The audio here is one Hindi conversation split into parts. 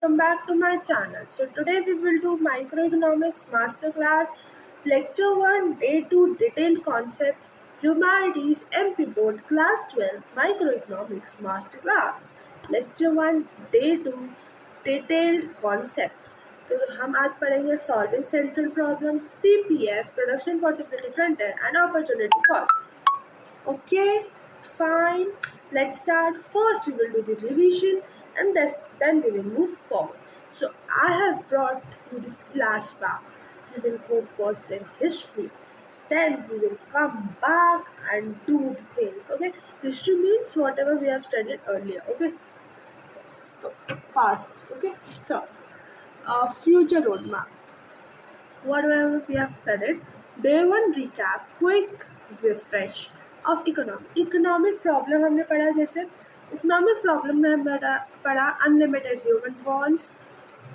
Welcome back to my channel. So today we will do microeconomics masterclass lecture 1 day 2 detailed concepts humanities MP board class 12 microeconomics masterclass lecture 1 day 2 detailed concepts. तो हम आज पढ़ेंगे solving central problems PPF production possibility front end opportunity cost. Okay, fine. Let's start. First, we will do the revision and then we will move forward. So, I have brought you the flashback. We will go first in history. Then we will come back and do the things. Okay, history means whatever we have studied earlier. Okay, past. Okay, so future roadmap. Whatever we have studied. Day 1 recap, quick refresh of economic. Economic problem हमने पढ़ा जैसे economic problem में हमने पढ़ा unlimited human wants,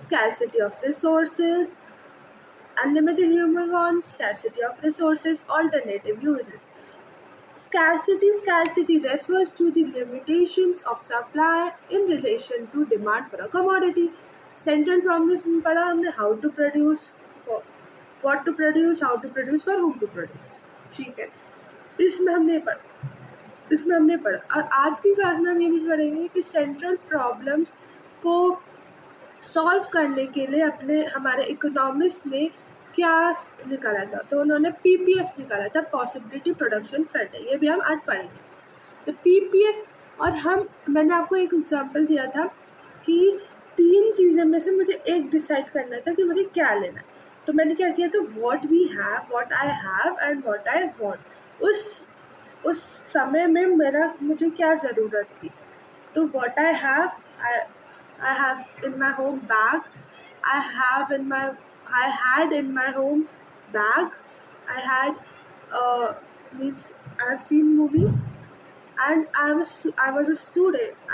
scarcity of resources, unlimited human wants, scarcity of resources, alternative uses. Scarcity refers to the limitations of supply in relation to demand for a commodity. Central problems में पढ़ा हमने how to produce, for what to produce, how to produce, for whom to produce. ठीक है, इसमें हमने पढ़ा और आज की क्लास में हम ये भी पढ़ेंगे कि सेंट्रल प्रॉब्लम्स को सॉल्व करने के लिए हमारे इकोनॉमिस्ट ने क्या निकाला था. तो उन्होंने पीपीएफ निकाला था, पॉसिबिलिटी प्रोडक्शन फ्रंट. ये भी हम आज पढ़ेंगे. तो पीपीएफ और मैंने आपको एक एग्जांपल दिया था कि 3 चीज़ें में से मुझे एक डिसाइड करना था कि मुझे क्या लेना है. तो मैंने क्या किया था, what we have, what I have and what I want. उस समय में मुझे क्या ज़रूरत थी. तो what I have in my home bag. I had in my home bag. I had means I've seen movie, and I was a student. I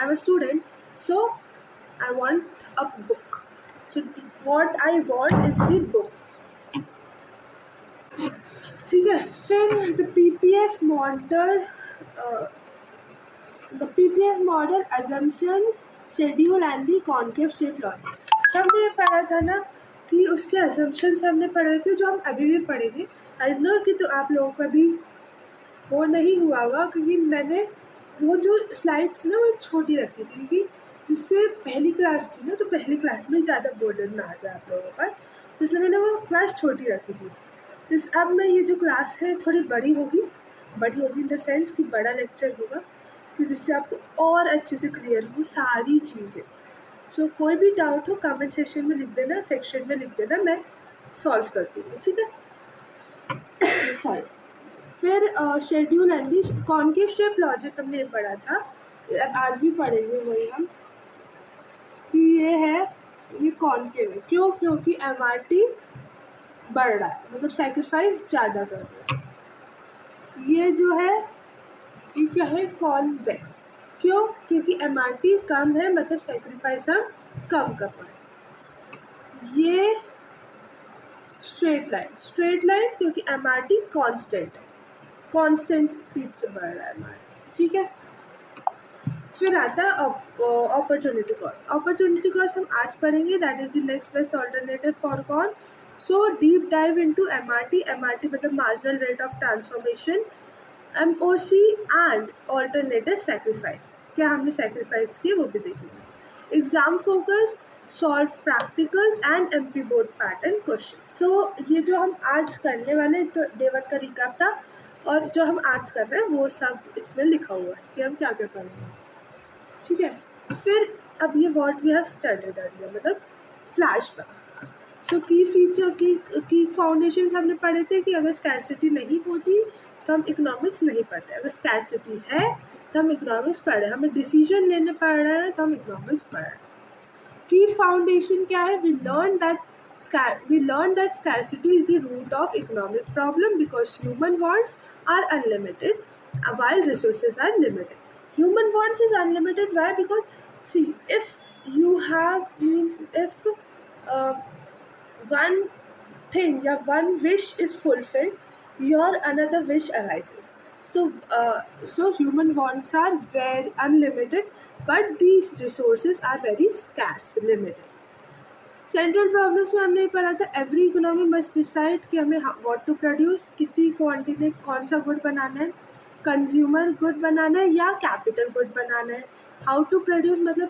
am a student, so I want a book. So what I want is the book. ठीक है. फिर the PPF model assumption schedule and the concave shape logic. तो हमने ये पढ़ा था ना कि उसके असम्पशंस हमने पढ़े थे जो हम अभी भी पढ़ेंगे. आई नो कि तो आप लोगों का भी वो नहीं हुआ होगा क्योंकि मैंने वो जो स्लाइड्स ना वो छोटी रखी थी क्योंकि जिससे पहली क्लास थी ना तो पहली क्लास में ज़्यादा बर्डन ना आ जाए आप लोगों पर, तो इसलिए मैंने वो क्लास छोटी रखी थी. अब मैं ये जो क्लास है थोड़ी बड़ी होगी इन द सेंस कि बड़ा लेक्चर होगा कि जिससे आपको और अच्छे से क्लियर हो सारी चीज़ें. सो कोई भी डाउट हो कमेंट सेक्शन में लिख देना, मैं सॉल्व कर दूँगी. ठीक है. सॉरी. फिर schedule and the concave shape logic हमने ये पढ़ा था, आज भी पढ़ेंगे वही हम कि ये कॉन्केव है. क्योंकि MRT बढ़ रहा है, मतलब सैक्रिफाइस ज़्यादा कर रहा है. ये जो है ये क्या है, कॉन्वेक्स. क्योंकि MRT कम है, मतलब सैक्रिफाइस हम कम कर पाए. ये स्ट्रेट लाइन क्योंकि MRT कांस्टेंट स्पीड से बढ़ रहा है MRT. ठीक है. फिर आता है अपॉर्चुनिटी कॉस्ट हम आज पढ़ेंगे. That is the next best alternative forgone. So deep dive into MRT मतलब marginal rate of transformation, MOC and alternative sacrifice. क्या हमने सैक्रिफाइस किए वो भी देखेंगे. Exam focus, solve practicals and MP board pattern question. So ये जो हम आज करने वाले तो डे 1 का रिकैप था और जो हम आज कर रहे हैं वो सब इसमें लिखा हुआ है कि हम क्या क्या करेंगे. ठीक है. फिर अब ये what we have studied earlier मतलब फ्लैशबैक. सो की फीचर की फाउंडेशंस हमने पढ़े थे कि अगर स्कैरसिटी नहीं होती तो हम इकोनॉमिक्स नहीं पढ़ते. अगर स्कैरसिटी है तो हम इकोनॉमिक्स पढ़ रहे हैं. हमें डिसीजन लेने पड़ रहे हैं तो हम इकोनॉमिक्स पढ़ रहे हैं. की फाउंडेशन क्या है? We learn that scarcity is the root of economic problem because human wants are unlimited while resources are limited. Human wants is unlimited. Why? Because see, if you have means if one wish is fulfilled, your another wish arises. So human wants are very unlimited, but these resources are very scarce, limited. Central problems में हमने पढ़ा था एवरी इकोनॉमी मस्ट डिसाइड कि हमें व्हाट टू प्रोड्यूस, कितनी क्वांटिटी, कौन सा गुड बनाना है, कंज्यूमर गुड बनाना है या कैपिटल गुड बनाना है. हाउ टू प्रोड्यूस मतलब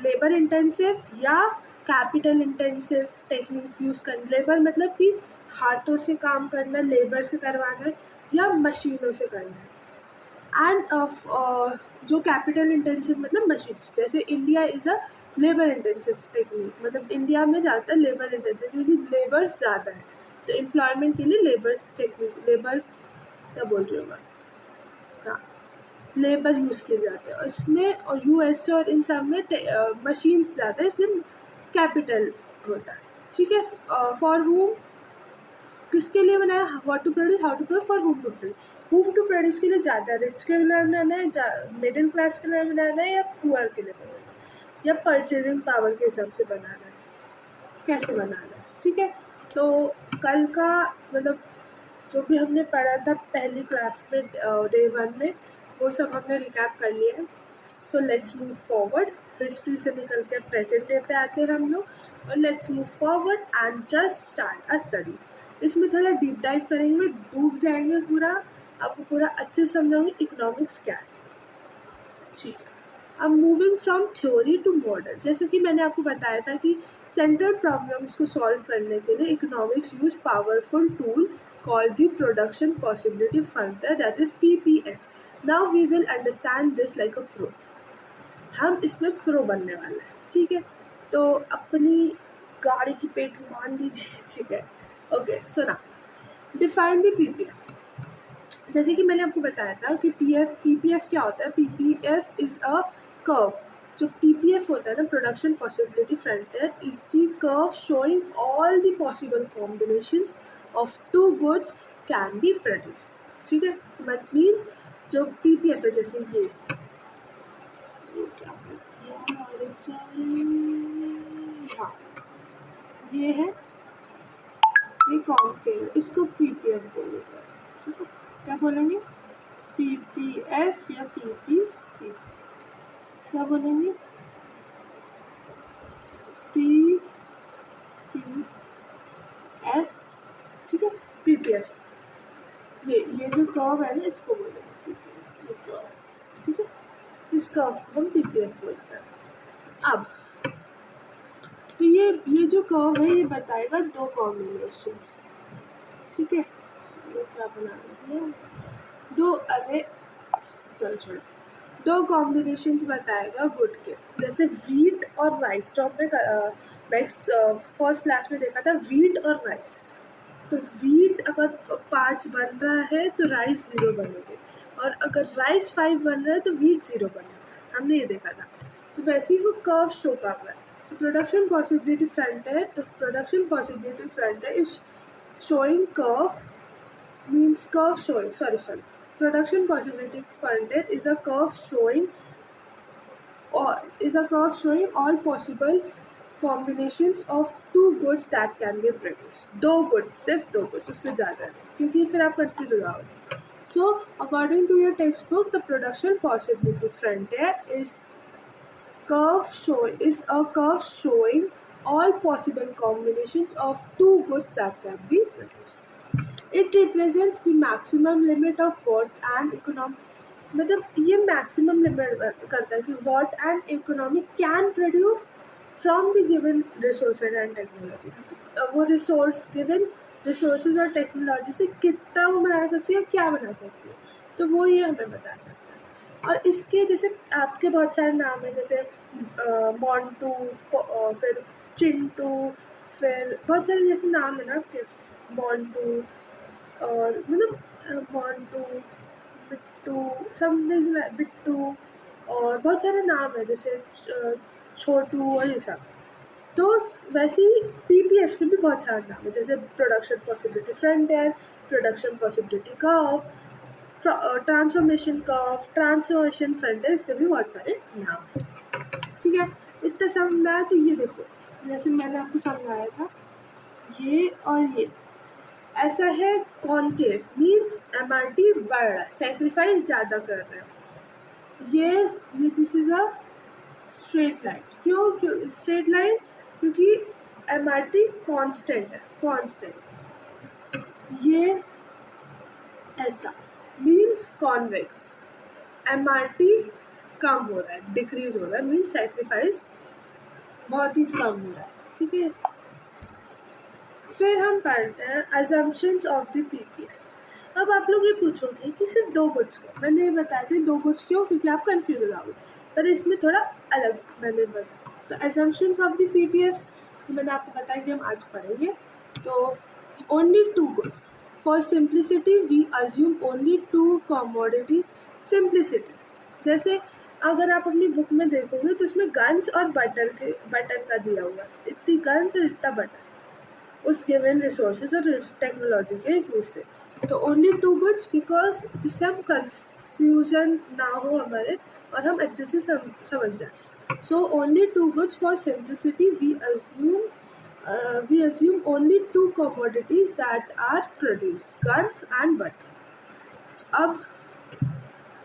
लेबर इंटेंसिव या कैपिटल इंटेंसिव टेक्निक यूज़ करना. लेबर मतलब कि हाथों से काम करना, लेबर से करवाना है या मशीनों से करना है. एंड जो कैपिटल इंटेंसिव मतलब मशीन, जैसे India is a labour intensive technique, मतलब इंडिया में ज़्यादातर लेबर इंटेंसिव क्योंकि लेबर्स ज़्यादा है, तो एम्प्लॉयमेंट के लिए लेबर्स टेक्निक, लेबर क्या बोल रही हूँ मैं, हाँ, लेबर यूज़ किए जाते हैं. और इसमें और यूएस और इन सब में मशीन्स ज़्यादा है, इसलिए कैपिटल होता है. ठीक है. फॉर होम किसके लिए बनाया, what to produce, how to produce, for whom to produce. Whom to produce के लिए ज़्यादा रिच के लिए बनाना है, मिडिल क्लास के लिए बनाना है या पुअर के लिए बनाना है या परचेजिंग पावर के हिसाब से बनाना है, कैसे बनाना है. ठीक है. तो कल का मतलब जो भी हमने पढ़ा था पहली क्लास में डे 1 में, वो सब हमने रिकैप कर लिया है. So let's move forward. History से निकल के प्रेजेंट डे पे आते हैं हम लोग, और let's move forward and just start a study. इसमें थोड़ा डीप डाइव करेंगे, डूब जाएंगे पूरा, आपको पूरा अच्छे से समझाऊंगी इकोनॉमिक्स क्या है. ठीक है. अब moving from theory to model, जैसे कि मैंने आपको बताया था कि सेंट्रल प्रॉब्लम्स को सॉल्व करने के लिए economics use powerful tool called the production possibility frontier, that is PPF. Now we will understand this like a pro. हम इसमें प्रो बनने वाले हैं. ठीक है. तो अपनी गाड़ी की पेट मान दीजिए. ठीक है. Okay. So now define the PPF. जैसे कि मैंने आपको बताया था कि PPF क्या होता है. PPF is a curve. जो PPF होता है ना, production possibility frontier, is the curve showing all the possible combinations of two goods can be produce. ठीक है. बट मीन्स जो PPF है, जैसे ये क्या करती है, हाँ, ये है, ये कॉन्केव, इसको PPF बोलेगा. ठीक है. क्या बोलेंगे, PPF या PPC, क्या बोलेंगे, PPF. ठीक है. PPF, ये जो कर्व है ना, इसको बोलेंगे PPF, ये कर्व. ठीक है. इस कर्व को हम PPF बोलते हैं. अब तो ये जो कर्व है, ये बताएगा दो कॉम्बिनेशंस. ठीक है. ये क्या बना दिया, दो, अरे चलो छोड़ो, दो कॉम्बिनेशंस बताएगा गुड के. जैसे वीट और राइस, जो हमने नेक्स्ट फर्स्ट क्लास में देखा था, वीट और राइस. तो वीट अगर 5 बन रहा है तो राइस 0 बनेंगे, और अगर राइस 5 बन रहा है तो वीट 0 बनेगा. हमने ये देखा था. तो वैसे ही वो कर्व शो कर रहा है. तो प्रोडक्शन पॉसिबिलिटी फ्रंटियर, तो production possibility frontier is showing curve, means curve showing, sorry, production possibility frontier is a curve showing all possible combinations of two goods that can be produced. दो goods, सिर्फ दो goods, उससे ज़्यादा नहीं, क्योंकि फिर आप कंफ्यूज हो जाओगे. So according to your textbook, the production possibility frontier is a curve showing all possible combinations of two goods that can be produced. It represents the maximum limit of what an economy, मतलब ये maximum limit करता है कि what an economy can produce from the given resources and technology. वो given resources और technology से कितना वो बना सकती है, क्या बना सकती है, तो वो ये हमें बता सकता है. और इसके जैसे आपके बहुत सारे नाम हैं, जैसे मोंटू, फिर चिंटू, फिर बहुत सारे जैसे नाम है ना आपके, मोंटू, और मतलब मोंटू, बिट्टू, समथिंग, बिट्टू, और बहुत सारे नाम है जैसे छोटू और ये सब. तो वैसे ही PPF के भी बहुत सारे नाम है, जैसे production possibility frontier, production possibility curve, transformation curve, transformation frontier, इसके भी बहुत सारे नाम. ठीक है. इतना समझ आया. तो ये देखो, जैसे मैंने आपको समझाया था, ये और ये ऐसा है कॉन्केव, मीन्स MRT बढ़ रहा है, सेक्रीफाइस ज़्यादा कर रहे हैं। ये this is a straight line. क्यों स्ट्रेट लाइन? क्योंकि MRT कांस्टेंट है, कांस्टेंट। ये ऐसा मीन्स कॉन्वेक्स, MRT कम हो रहा है, डिक्रीज हो रहा है, मीन्स सेक्रीफाइस बहुत ही कम हो रहा है। ठीक है, फिर हम पढ़ते हैं अजम्पशंस ऑफ द PPF। अब आप लोग ये पूछोगे कि सिर्फ 2 गुड्स क्यों? मैंने बताया था 2 गुड्स क्यों, क्योंकि आप कंफ्यूज हो जाओगे, पर इसमें थोड़ा अलग मैंने बताया। तो अजम्पशंस ऑफ द PPF मैंने आपको बताया कि हम आज पढ़ेंगे। तो only 2 goods. For simplicity we assume only 2 commodities. Simplicity, जैसे अगर आप अपनी बुक में देखोगे तो उसमें गन्स और बटर का दिया हुआ है, इतनी गन्स और इतना बटर, उस गिवन रिसोर्सेज और टेक्नोलॉजी के यूज से। तो ओनली 2 गुड्स, बिकॉज जिससे हम कंफ्यूजन ना हो हमारे और हम अच्छे से समझ जाए। So only 2 goods. For simplicity we assume only 2 commodities that are produced, guns and butter। अब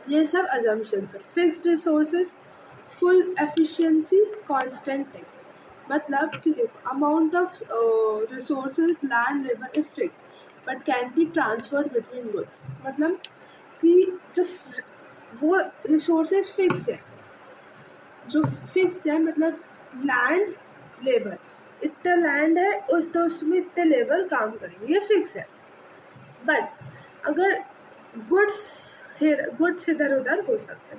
ये सब assumptions है। Fixed resources, full efficiency, constant tech. मतलब कि देखो amount of resources, land, labour is fix but can be transferred between goods. मतलब कि जो वो रिसोर्सेज फिक्स है, जो फिक्स्ड है, मतलब लैंड, लेबर, इतना लैंड है उस तो उसमें इतने लेबर काम करेंगे, ये फिक्स है। बट अगर गुड्स इधर उधर हो सकते हैं,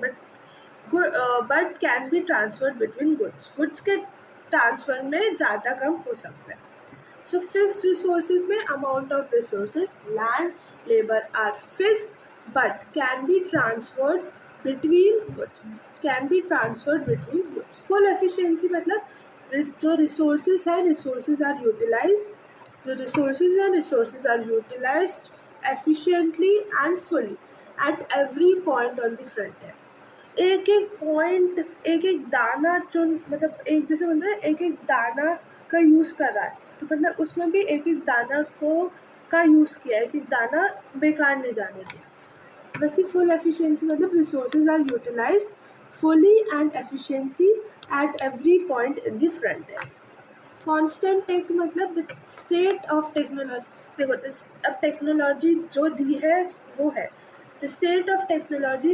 but can be transferred between goods के ट्रांसफर में ज़्यादा कम हो सकता है। सो फिक्स्ड रिसोर्सेज में amount of resources, land, labour are fixed but can be transferred between goods. Full efficiency मतलब जो रिसोर्सेज है, resources are utilised efficiently and fully at every point on the frontier। एक एक पॉइंट, एक एक दाना मतलब एक जैसे बोलते हैं एक एक दाना का यूज़ कर रहा है, तो मतलब उसमें भी एक एक दाना का यूज़ किया है, एक एक दाना बेकार नहीं जाने दिया। वैसे फुल एफिशिएंसी मतलब resources are utilised fully and efficiency at every point in the frontier। Constant tech मतलब द स्टेट ऑफ टेक्नोलॉजी। देखो अब टेक्नोलॉजी जो दी है वो है, the state of technology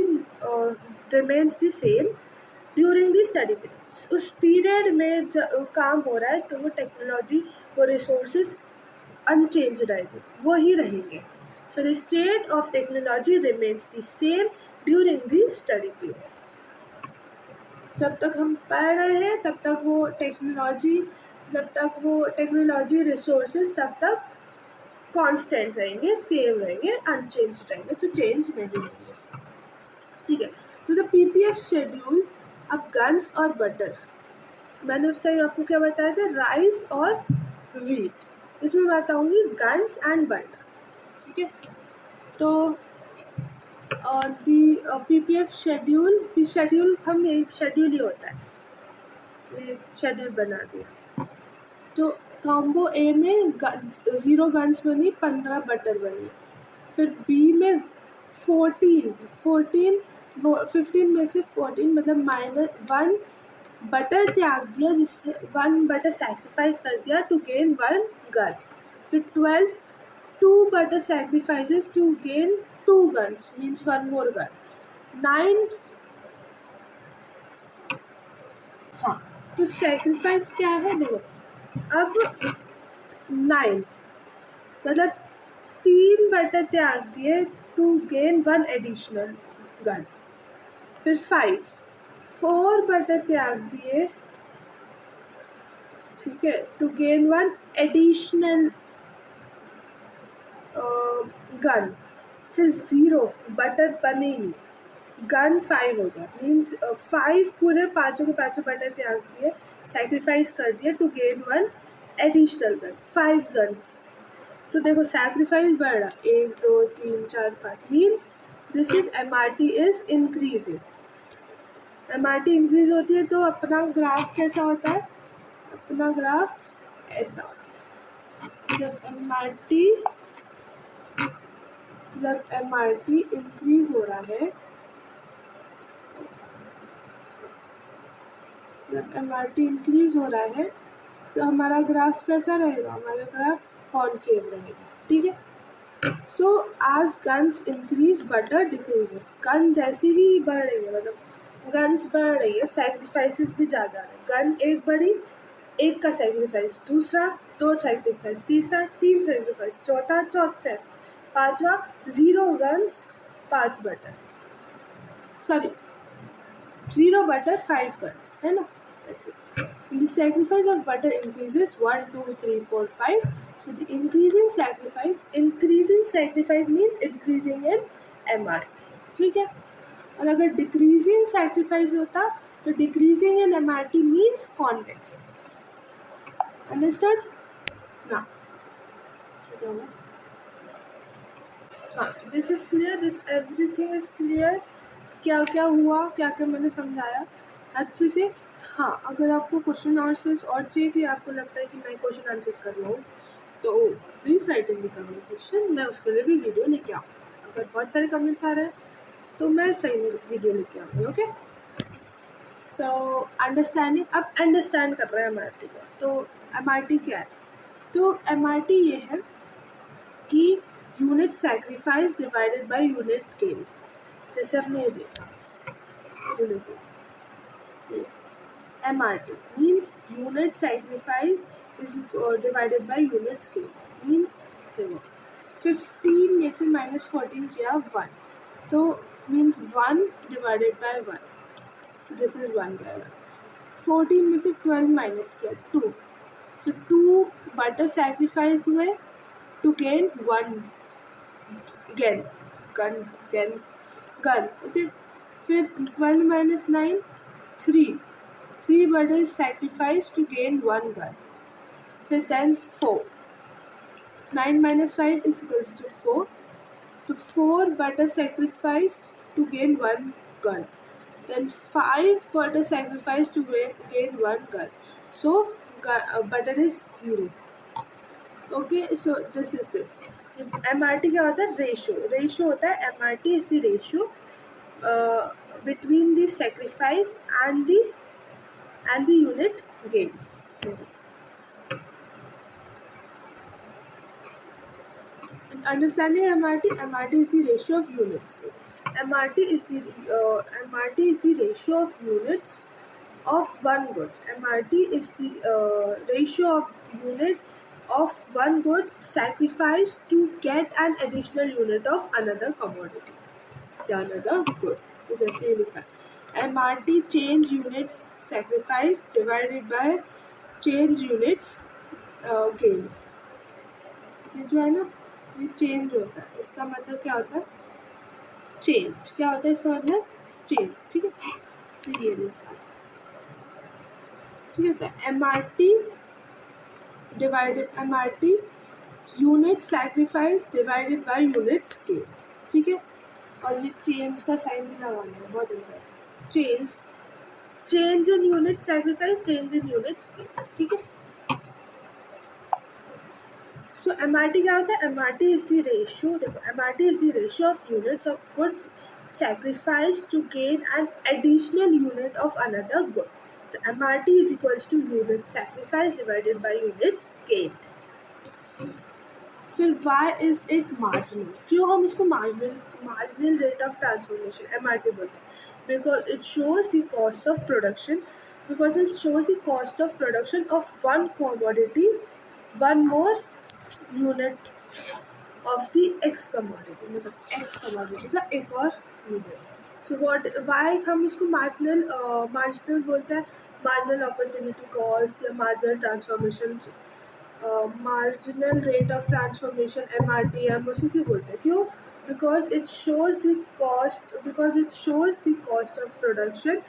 remains the same during the study period. उस पीरियड में काम हो रहा है तो वो टेक्नोलॉजी, वो रिसोर्सेज अनचेंज रहेंगे, वो ही रहेंगे। So the state of technology remains the same during the study period. जब तक हम पढ़ रहे हैं तब तक वो टेक्नोलॉजी रिसोर्सेज तब तक कांस्टेंट रहेंगे, सेम रहेंगे, अनचेंज रहेंगे, तो चेंज नहीं होंगे। ठीक है, तो द PPF शेड्यूल। अब गन्स और बटर, मैंने उस टाइम आपको क्या बताया था, राइस और वीट। इसमें बताऊंगी गन्स एंड बटर। ठीक है, तो दी PPF शेड्यूल हम यही शेड्यूल ही होता है, ये शेड्यूल बना दिया। तो कॉम्बो ए में 0 गन्स बनी, 15 बटर बनी। फिर बी में 15 में से 14 मतलब -1 बटर त्याग दिया, जिससे 1 बटर सैक्रिफाइस कर दिया टू गेन 1 गन। फिर 12 2 butter sacrifices to gain 2 guns, means 1 more gun। 9, हाँ, तो सैक्रिफाइस क्या है देखो, अब 9 मतलब 3 बटर त्याग दिए टू गेन 1 एडिशनल गन। फिर 4 बटर त्याग दिए, ठीक है, टू गेन 1 एडिशनल गन। फिर 0 बटर बने ही नहीं, गन 5 हो गया, मीन्स 5 पूरे पाँचों के पाँचों बटर त्याग दिए, सैक्रिफाइस कर दिया to gain 1 additional gun, 5 guns. तो देखो सैक्रिफाइस बढ़ रहा, 1 2 3 4 5, means this is MRT is increasing. MRT increase होती है तो अपना ग्राफ कैसा होता है, अपना ग्राफ ऐसा होता है। जब MRT जब MRT इंक्रीज हो रहा है, जब MRT इंक्रीज हो रहा है तो हमारा ग्राफ कैसा रहेगा, हमारा ग्राफ कॉनकेव रहेगा, ठीक है। सो आज guns increase butter decreases, gun जैसी ही बढ़ रही है, मतलब गन्स बढ़ रही है, सेक्रीफाइसेस भी ज़्यादा है, गन एक बढ़ी, एक का सेक्रीफाइस, दूसरा दो सेक्रीफाइस, तीसरा तीन सेक्रीफाइस, चौथा चौथा, पांचवा 0 guns 5 butter, sorry 0 butter 5 guns, है ना। That's it. The sacrifice of butter increases 1, 2, 3, 4, 5. So the increasing sacrifice means increasing in MR, ठीक है। और अगर decreasing sacrifice होता तो decreasing in MRT means convex. Understood? Now, this is clear. This everything is clear. क्या क्या हुआ, क्या क्या मैंने समझाया अच्छे से। हाँ, अगर आपको क्वेश्चन आंसर्स और चाहिए कि आपको लगता है कि मैं क्वेश्चन आंसर्स कर रहा हूँ तो please write in the comment section, मैं उसके लिए भी वीडियो लेके आऊँ। अगर बहुत सारे कमेंट्स आ रहे हैं तो मैं सही में वीडियो लेके आऊँगी। ओके, सो अंडरस्टैंडिंग, अब अंडरस्टैंड कर रहे हैं MRT को। तो MRT क्या है, तो MRT ये है कि unit sacrifice divided by unit gain. जैसे आपने ये देखा, MRT means unit sacrifice is divided by unit scale, means देखो 15 में से -14 किया 1, तो means 1 divided by 1, so this is 1 by 1. 14 में से 12 माइनस किया 2, so 2 बटर sacrifice हुए to gain 1 गन, ओके। फिर 12 minus 9 3 butter sacrifice to gain 1 gun. फिर then 4, 9 minus 5 is equals to 4, तो 4 butter sacrificed to gain 1 gun. Then 5 butter sacrificed to gain 1 gun. So butter is 0. Okay, so this is this. MRT क्या होता है, रेशो होता है। MRT is the ratio between the sacrifice and the unit gain. Understanding MRT is the ratio of units. MRT is the ratio of units of one good. MRT is the ratio of unit of one good sacrificed to get an additional unit of another commodity या another good. तो जैसे ये लिखा है MRT change units sacrifice divided by change units gain. ये जो है ना, ये चेंज होता है, इसका मतलब क्या होता है, चेंज क्या होता है, इसका मतलब चेंज, ठीक है। तो ये लिखा है, ठीक है। MRT unit sacrifice divided by units gain, ठीक है। और ये चेंज का साइन भी लगाना है, बहुत important. Change in unit sacrifice, change in units gain, ठीक है। So MRT क्या होता है, MRT is the ratio, देखो MRT is the ratio of units of good sacrificed to gain an additional unit of another good. तो MRT is equals to unit sacrifice divided by unit gained. फिर why is it marginal, क्यों हम इसको marginal rate of transformation MRT बोलते हैं, because it shows the cost of production, of one commodity, one more unit of the x commodity, मतलब एक्स कमोडिटी का एक और यूनिट। सो व्हाट वाई हम इसको मार्जिनल बोलते हैं, मार्जिनल अपॉर्चुनिटी कॉस्ट या marginal transformation, marginal rate of transformation MRT हम उसी की बोलते हैं। क्यों, because it shows the cost of production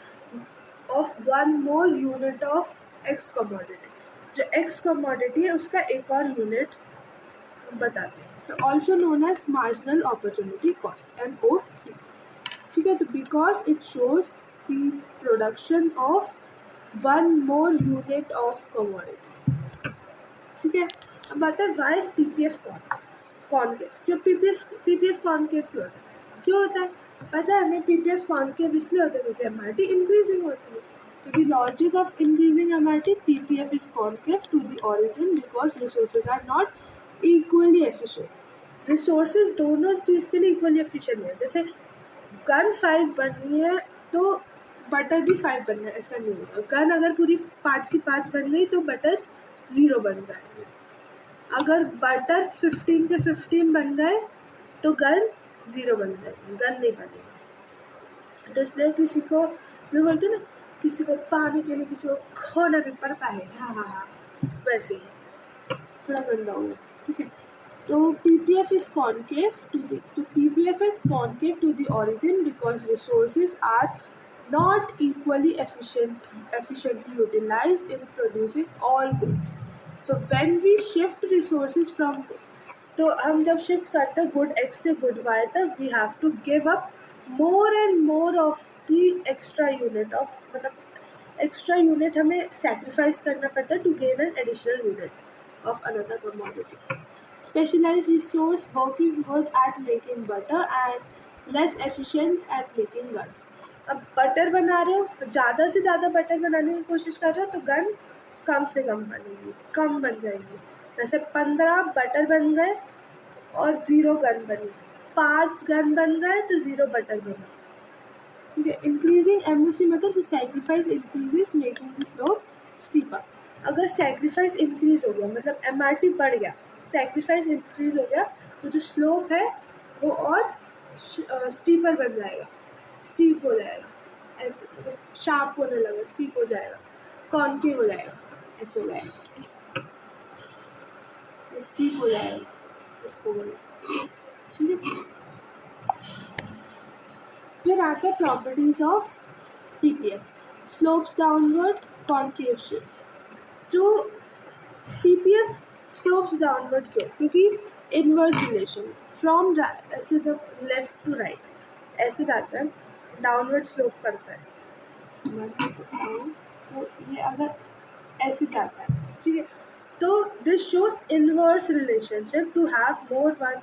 of one more unit of X commodity, जो एक्स कमोडिटी है उसका एक और यूनिट बताते हैं। तो also known as marginal opportunity cost MOC, ठीक है। तो because it shows the production of one more unit of commodity, ठीक है। अब बात है why is PPF cost. Concave. क्यों पीपीएफ कॉनकेव क्यों होता है? पता है हमें पीपीएफ कॉनकेव इसलिए होता है क्योंकि एमआरटी इंक्रीजिंग होती है। तो the logic of increasing MRT, PPF is concave to the origin because resources are not equally efficient. Resources दोनों चीज़ के लिए इक्वली एफिशिएंट है। जैसे गन 5 बननी है तो बटर भी 5 बनना है, ऐसा नहीं होगा। गन अगर पूरी 5 की 5 बन गई तो बटर 0 बन जाएगी। अगर बटर 15 के 15 बन गए तो गन 0 बन जाएगी, गन नहीं बनेगी। तो इसलिए किसी को जो बोलते हैं ना, किसी को पाने के लिए किसी को खोना भी पड़ता है, हाँ हाँ हाँ, वैसे ही थोड़ा गंदा हो गया, ठीक है। तो PPF is concave to the origin because resources are not equally efficiently utilized in producing all goods. So when we shift resources from, तो हम जब शिफ्ट करते हैं गुड X से गुड Y तक, we have to give up more and more of the extra unit of, मतलब एक्स्ट्रा यूनिट हमें सेक्रीफाइस करना पड़ता है to gain an additional unit of another commodity. Specialized resource working good at making butter and less efficient at making guns. अब बटर बना रहे हो, ज़्यादा से ज़्यादा बटर बनाने की कोशिश कर रहे हो तो गन कम से कम बनेगी, कम बन जाएगी। जैसे 15 बटर बन गए और 0 गन बनी, 5 गन बन गए तो 0 बटर बना, ठीक है। इंक्रीजिंग एमओसी मतलब the sacrifice increases making the slope steeper. अगर सैक्रिफाइस इंक्रीज हो गया मतलब एमआरटी बढ़ गया, सैक्रिफाइस इंक्रीज हो गया तो जो स्लोप है वो और स्टीपर बन जाएगा, स्टीप हो जाएगा, ऐसे मतलब शार्प होने लगा, स्टीप हो जाएगा, कॉन्केव हो जाएगा, ऐसे हो जाएगा, स्टीप हो जाएगा, इसको बोलो, ठीक है। फिर आते हैं properties of PPF. Slopes downward, concave shape. जो पीपीएफ स्लोप्स डाउनवर्ड क्यों? क्योंकि इनवर्स रिलेशन फ्रॉम ऐसे जब लेफ्ट टू राइट ऐसे जाता है, डाउनवर्ड स्लोप करता है, तो ये अगर ऐसे जाता है, ठीक है, तो this shows inverse relationship. To have more one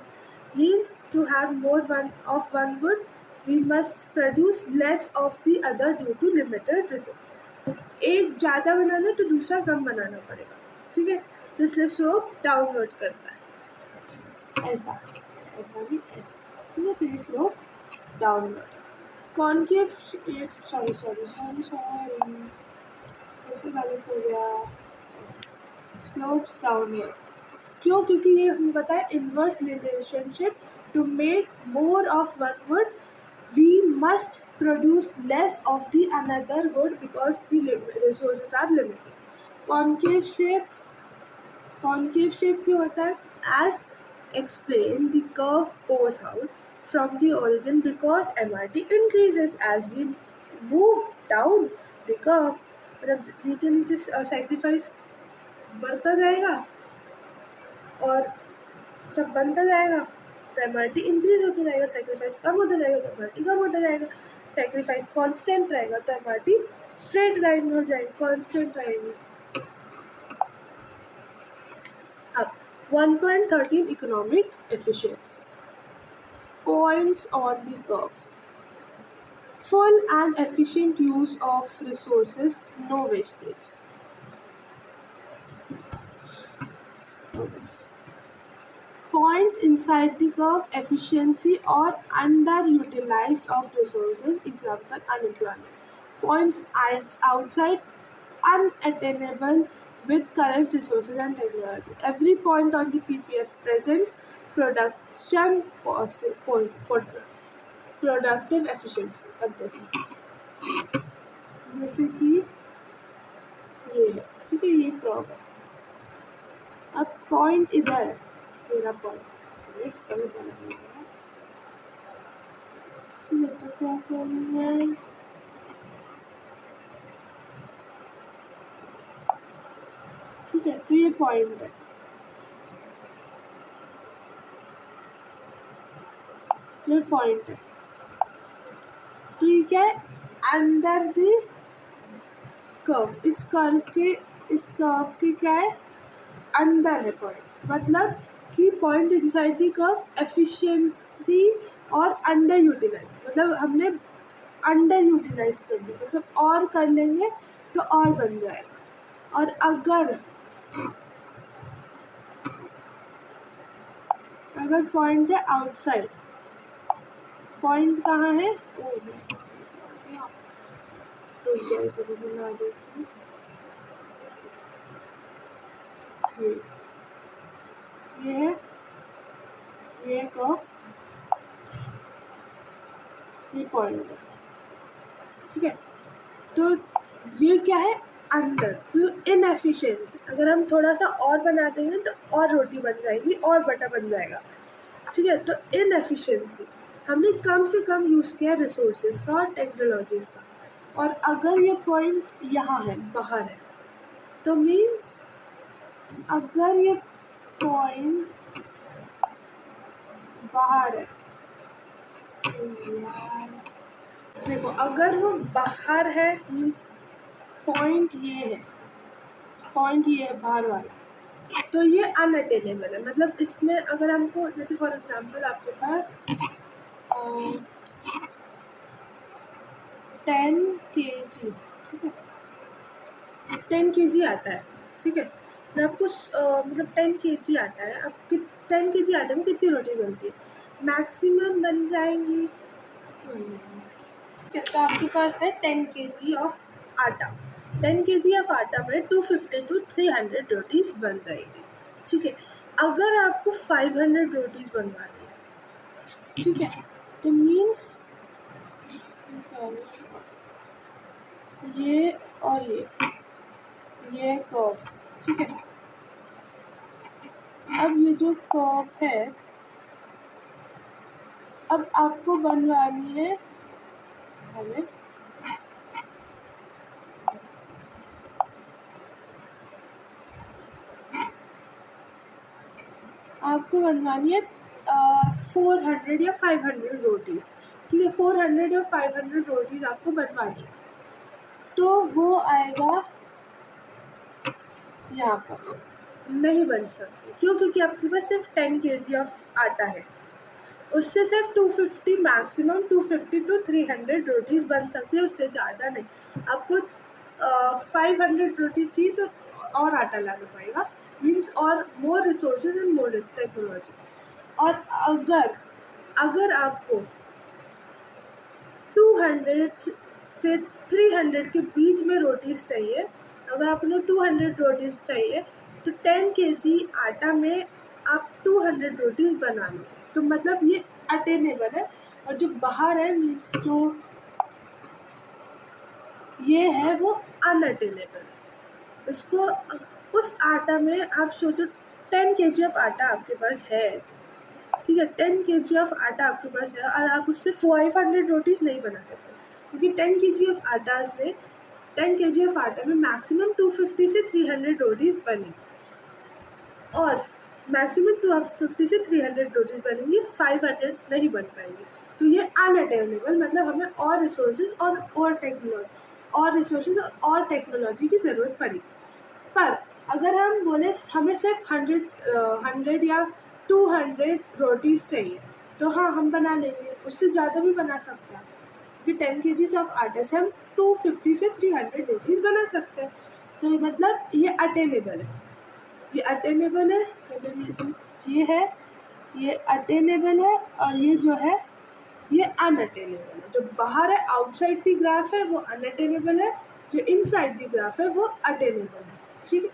means to have more one of one good we must produce less of the other due to limited resource. एक ज़्यादा बनाना तो दूसरा कम बनाना पड़ेगा, ठीक है। तो इसलिए स्लोप डाउनवर्ड करता है, ऐसा ऐसा भी ऐसा, ठीक है। तो ये स्लोप डाउनवर्ड। कॉन्केव, सॉरी ऐसे गलत हो गया, स्लोप्स डाउनवर्ड क्यों? क्योंकि ये हमें पता है inverse relationship. To make more of one good we must produce less of the another good because the resources are limited. Concave shape क्यों होता है? As explained, the curve bows out from the origin because MRT increases as we move down the curve. मतलब नीचे नीचे sacrifice बढ़ता जाएगा और सब बनता जाएगा तो एमआरटी इंक्रीज होता जाएगा, सेक्रीफाइस कम होता जाएगा तो एमआरटी कम होता जाएगा। सेक्रीफाइस कांस्टेंट रहेगा तो एमआरटी स्ट्रेट लाइन में हो जाएगी, कांस्टेंट रहेगी। अब 1.13 economic efficiency points on the curve. Full and efficient use of resources, no wastage. Points inside the curve, efficiency or underutilized of resources, example unemployment. Points outside, unattainable with current resources and technology. Every point on the PPF presents production productive efficiency. अब देखिए जैसे कि ये है, ठीक है, ये कर्व है। अब पॉइंट इधर है, मेरा पॉइंट एक कभी बनाना है, ठीक है। तो क्या करना है, ठीक है, तो ये पॉइंट है, ये पॉइंट है, तो ये क्या है? अंडर द कर्व, इस कर्व के क्या है? अंदर है पॉइंट, मतलब कि point inside the curve efficiency और अंडर यूटिलाइज, मतलब हमने अंडर यूटिलाइज कर दिया, मतलब और कर लेंगे तो और बन जाएगा। और अगर पॉइंट है आउटसाइड, पॉइंट कहाँ है, बना देती हूँ, ये है, ये कर्व, ये पॉइंट है, ठीक है। तो ये क्या है, अंडर इनएफिशिएंसी। अगर हम थोड़ा सा और बना देंगे तो और रोटी बन जाएगी और बटा बन जाएगा, ठीक है। तो इनएफिशिएंसी, हमने कम से कम यूज़ किया रिसोर्सेज का और टेक्नोलॉजीज का। और अगर ये पॉइंट यहाँ है, बाहर है, तो मीन्स अगर ये पॉइंट बाहर है, देखो अगर वो बाहर है मीन्स पॉइंट ये है, पॉइंट ये है बाहर वाला, तो ये अनअटेनेबल है। मतलब इसमें अगर हमको, जैसे फॉर एग्जांपल आपके पास 10 kg, ठीक है, 10 kg आता है, ठीक है। मैं आपको मतलब 10 kg आता है, अब 10 kg आटे में कितनी रोटी बनती है, मैक्सिमम बन जाएंगी, ठीक है। तो आपके पास है 10 kg ऑफ आटा, 10 kg ऑफ आटा में 250 to 300 रोटीज बन जाएगी, ठीक है। अगर आपको 500 रोटीज बनवानी है, ठीक है, तो मीन्स ये और ये कर्व, ठीक है। अब ये जो कर्व है, अब आपको बनवानी है हमें, आपको बनवानी है 400 या 500 रोटीज़, ठीक है। 400 या 500 रोटीज़ आपको बनवानी है, तो वो आएगा यहाँ पर, नहीं बन सकती, क्यों, क्योंकि आपके पास सिर्फ 10 kg ऑफ आटा है, उससे सिर्फ 250, मैक्सिमम 250 to 300 रोटीज़ बन सकती है, उससे ज़्यादा नहीं। आपको 500 रोटीज़ चाहिए तो और आटा लाना पड़ेगा, मीन्स और more resources and more technology. और अगर आपको 200 से 300 के बीच में रोटीज़ चाहिए, अगर आपको 200 रोटीज़ चाहिए, तो 10 kg आटा में आप 200 रोटीज़ बना लो, तो मतलब ये अटेनेबल है। और जो बाहर है मीन्स जो ये है वो अनअटेनेबल है। उसको, उस आटा में आप सोचो 10 kg ऑफ आटा आपके पास है, ठीक है, 10 kg ऑफ आटा आपके पास है, और आप उससे 500 रोटीज़ नहीं बना सकते, क्योंकि 10 kg ऑफ आटा में 10 kg ऑफ आटा में मैक्सिमम 250 से 300 रोटीज़ बनेगी, और मैक्सिमम 250 से 300 रोटीज़ बनेंगी, 500 नहीं बन पाएंगी। तो ये अनअटेनेबल, मतलब हमें और रिसोर्सेज और रिसोर्सेज और टेक्नोलॉजी की ज़रूरत पड़ेगी। पर अगर हम बोले हमें सिर्फ 100 या 200 रोटीज़ चाहिए, तो हाँ हम बना लेंगे, उससे ज़्यादा भी बना सकते हैं, क्योंकि 10 kg ऑफ आटे से हम 250 से 300 रोटीज़ बना सकते हैं। तो मतलब ये अटेनेबल है, ये अटेनेबल है, मतलब ये है, ये अटेनेबल है, और ये जो है ये अनअटेनेबल है। जो बाहर है आउटसाइड द ग्राफ है वो अनअटेनेबल है, जो इनसाइड द ग्राफ है वो अटेनेबल है, ठीक है।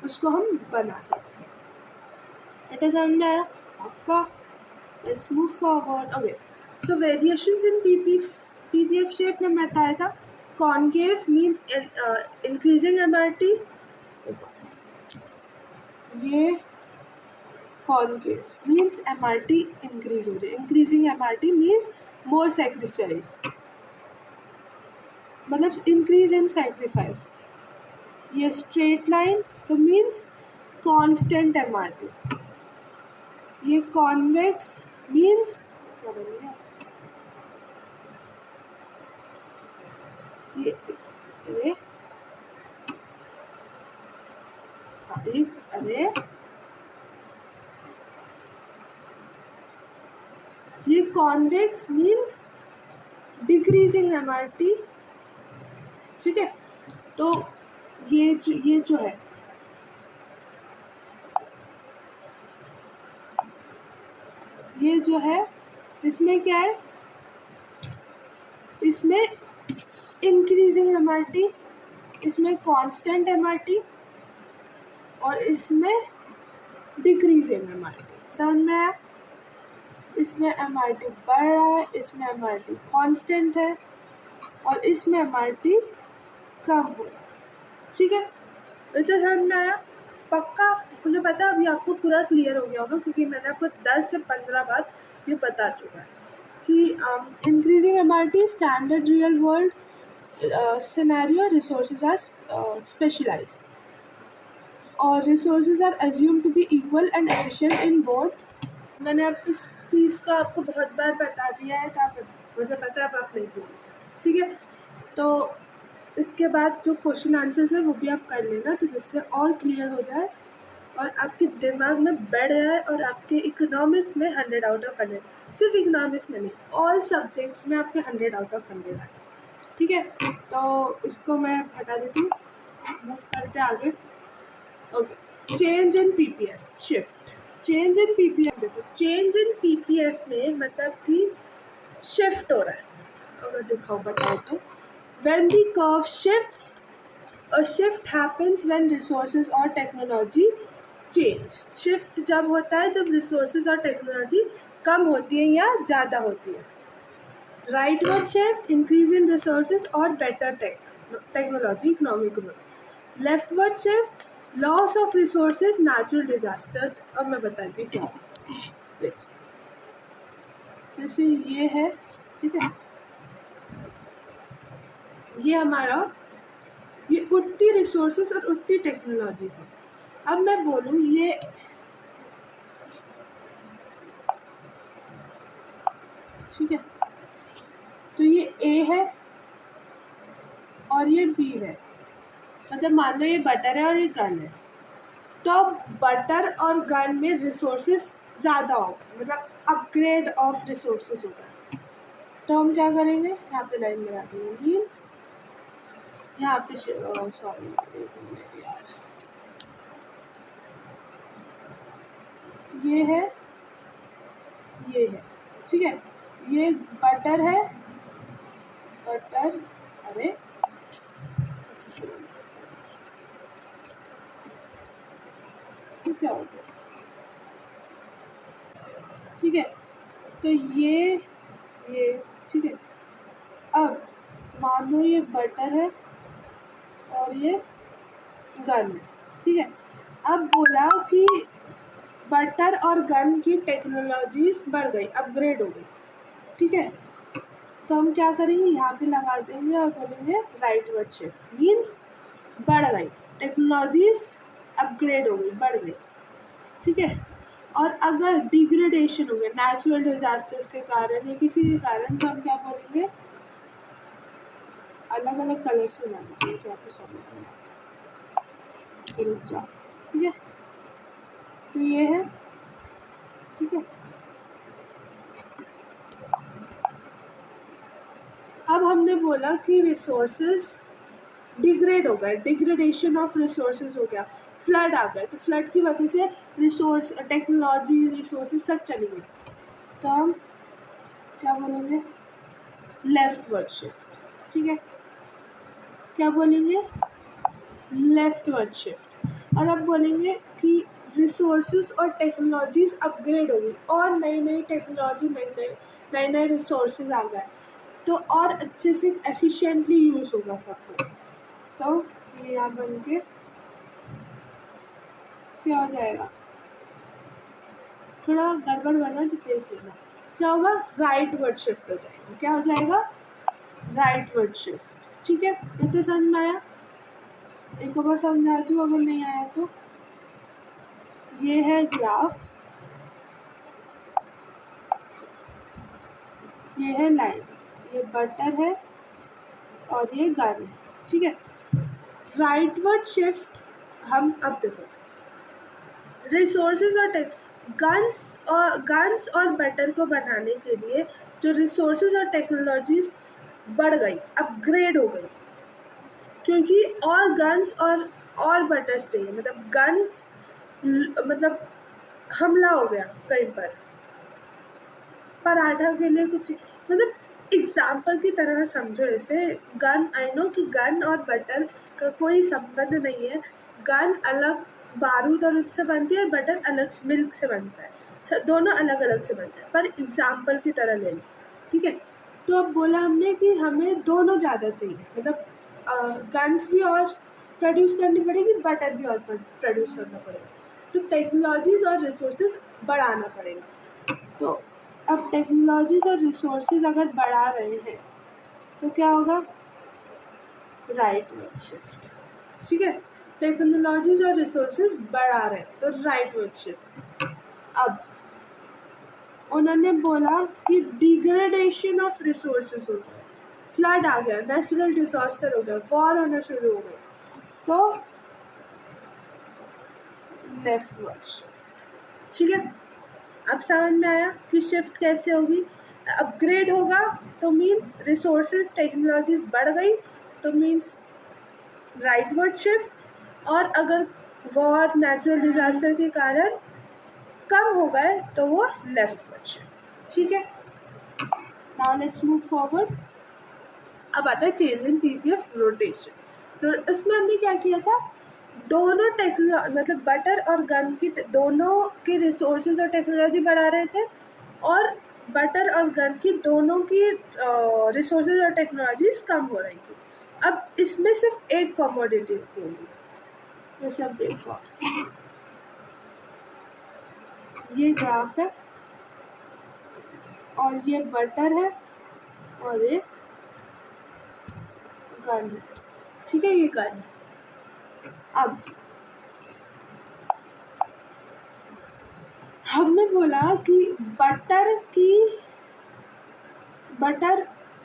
उसको हम बना सकते हैं। इतना समझ में आया आपका? Let's move forward. Okay, so variations in PPF shape में बताया था। कॉनकेव मीन्स इंक्रीजिंग एमआरटी, ये कॉनकेव मीन्स एमआरटी इंक्रीज हो रही है, increasing MRT means more sacrifice, मतलब इंक्रीज इन सेक्रीफाइस। ये स्ट्रेट लाइन तो मीन्स कांस्टेंट एमआरटी, ये कॉन्वेक्स मीन्स क्या बनेगा, ये अरे अरे ये कॉन्वेक्स मीन्स डिक्रीजिंग एमआरटी, ठीक है। तो ये जो है इसमें क्या है, इसमें इंक्रीजिंग एमआरटी, इसमें कांस्टेंट एमआरटी और इसमें डिक्रीजिंग एमआरटी। समझ में आया? इसमें एमआरटी बढ़ रहा है, इसमें एमआरटी कांस्टेंट है और इसमें एमआरटी कम हो रहा है, ठीक है। इतना समझ में आया? पक्का? मुझे पता है अभी आपको पूरा क्लियर हो गया होगा, क्योंकि मैंने आपको 10 से 15 बार ये बता चुका है कि increasing MRT standard real world scenario resources are specialised और resources are assume to be equal and efficient in both. मैंने अब इस चीज़ को आपको बहुत बार बता दिया है, तो आप मुझे पता है अब आप नहीं भूलेंगे, ठीक है। तो इसके बाद जो क्वेश्चन आंसर्स है वो भी आप कर लेना, तो जिससे और क्लियर हो जाए और आपके दिमाग में बैठ जाए और आपके इकोनॉमिक्स में 100 आउट ऑफ 100, सिर्फ इकोनॉमिक्स में नहीं, ऑल सब्जेक्ट्स में आपके 100 आउट ऑफ 100 आए, ठीक है। तो इसको मैं हटा देती हूँ, मूव करते आगे। Okay, change in PPF shift. Change in PPF, देखो चेंज इन पीपीएफ में मतलब कि शिफ्ट हो रहा है, अगर दिखाओ बताओ तो when the curve shifts, a shift happens when resources or technology change। shift जब होता है जब resources और technology कम होती है या ज़्यादा होती है। rightward shift, increase in resources or better technology, economic growth। leftward shift, loss of resources, natural disasters। अब मैं बताती हूँ क्या। देखो जैसे ये है, ठीक है, ये हमारा ये उतनी रिसोर्सेज और उतनी टेक्नोलॉजीज है। अब मैं बोलूँ ये ठीक है, तो ये ए है और ये बी है, मतलब मान लो ये बटर है और ये गन है, तो बटर और गन में रिसोर्सेज ज़्यादा होगा, मतलब अपग्रेड ऑफ रिसोर्सेज होगा। तो हम क्या करेंगे, यहाँ पे लाइन लगा देंगे, मीन्स यहाँ पे सॉरी यार, ये है, ठीक है, ये बटर है, बटर, अरे क्या हो गया, ठीक है। तो ये ठीक है। अब मान लो ये बटर है और ये गन है, ठीक है। अब बोला कि बटर और गन की टेक्नोलॉजीज बढ़ गई, अपग्रेड हो गई, ठीक है। तो हम क्या करेंगे, यहाँ पे लगा देंगे और बोलेंगे राइटवर्ड शिफ्ट, मीन्स बढ़ गई टेक्नोलॉजीज, अपग्रेड हो गई, बढ़ गई, ठीक है। और अगर डिग्रेडेशन हो गया नेचुरल डिजास्टर्स के कारण या किसी के कारण, तो हम क्या बोलेंगे, अलग अलग कलर से बनाना चाहिए, तो आपको समझ रुक जाओ, ठीक है। तो ये है, ठीक है। अब हमने बोला कि रिसोर्सेज डिग्रेड हो गए, डिग्रेडेशन ऑफ रिसोर्सेज हो गया, फ्लड आ गए, तो फ्लड की वजह से रिसोर्स, टेक्नोलॉजीज, रिसोर्सेज सब चली गई, तो हम क्या बोलेंगे, लेफ्टवर्ड शिफ्ट, ठीक है। क्या बोलेंगे, लेफ्टवर्ड शिफ्ट। और अब बोलेंगे कि रिसोर्सेज और टेक्नोलॉजीज अपग्रेड हो गई और नई नई टेक्नोलॉजी, नए नए रिसोर्सेज आ गए, तो और अच्छे से एफिशिएंटली यूज़ होगा सब कुछ। तो ये यहाँ बन के क्या हो जाएगा, थोड़ा गड़बड़ बना तो देख लेना, क्या होगा, राइटवर्ड शिफ्ट हो जाएगा। क्या हो जाएगा, राइटवर्ड शिफ्ट, ठीक है। इतने समझ में आया? एक बार समझा दूँ अगर नहीं आया तो। ये है ग्राफ, ये है लाइन, ये बटर है और ये गन है, ठीक है। राइटवर्ड शिफ्ट हम अब देखो, रिसोर्सेज और गन्स और बटर को बनाने के लिए जो रिसोर्सेज और टेक्नोलॉजीज बढ़ गई, अपग्रेड हो गई, क्योंकि और गन्स और बटर्स चाहिए, मतलब गन्स मतलब हमला हो गया कहीं पर, पराठा के लिए कुछ, मतलब एग्जाम्पल की तरह समझो इसे। गन, आई नो कि गन और बटर का कोई संबंध नहीं है, गन अलग बारूद और उससे बनती है, और बटर अलग मिल्क से बनता है, दोनों अलग अलग से बनते हैं, पर एग्जाम्पल की तरह ले लो, ठीक है। तो अब बोला हमने कि हमें दोनों ज़्यादा चाहिए, मतलब गन्स भी और प्रोड्यूस करनी पड़ेगी, बटर भी और प्रोड्यूस करना पड़ेगा, तो टेक्नोलॉजीज और रिसोर्सेज बढ़ाना पड़ेगा। तो अब टेक्नोलॉजीज और रिसोर्सेज अगर बढ़ा रहे हैं तो क्या होगा, राइटवर्ड शिफ्ट, ठीक है। टेक्नोलॉजीज और रिसोर्सेज बढ़ा रहे हैं तो राइटवर्ड शिफ्ट। अब उन्होंने बोला कि डिग्रेडेशन ऑफ रिसोर्सेज हो गया, फ्लड आ गया, नेचुरल डिजास्टर हो गया, वॉर होना शुरू हो गया, तो लेफ्टवर्ड शिफ्ट, ठीक है। अब समझ में आया कि शिफ्ट कैसे होगी। अपग्रेड होगा तो मीन्स रिसोर्सेज टेक्नोलॉजीज बढ़ गई, तो मीन्स राइटवर्ड शिफ्ट, और अगर वॉर नेचुरल डिजास्टर के कारण कम हो गए तो वो लेफ्टवर्ड शिफ्ट, ठीक है। Now let's move forward. अब आता है चेंज इन पीपीएफ रोटेशन। उसमें हमने क्या किया था, दोनों मतलब बटर और गन की दोनों के रिसोर्सेज और टेक्नोलॉजी बढ़ा रहे थे, और बटर और गन की दोनों की रिसोर्सेज और टेक्नोलॉजीज कम हो रही थी। अब इसमें सिर्फ एक कमोडिटी होगी, ये सब देखो, ये ग्राफ है और ये बटर है और ये गन है, ठीक है, ये गन है। अब हमने बोला कि बटर